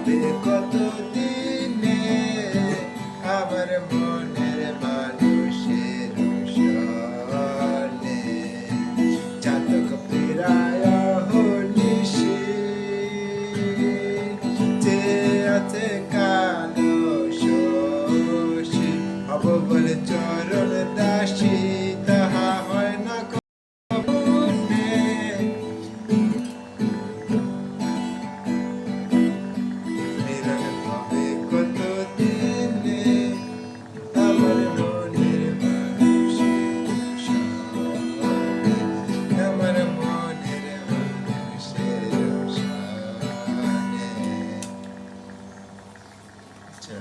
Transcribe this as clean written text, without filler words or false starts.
হবে কত দিনে আমার মনের মানুষের সনে চাতক প্রায় হনিশি যে আছে কালো শোষী হব বলে চরণ দাসী তাহা হয় না কবনে মিলন হবে কত দিনে আমার মনের মানুষের সনে আমার মনের মানুষের সনে। আচ্ছা।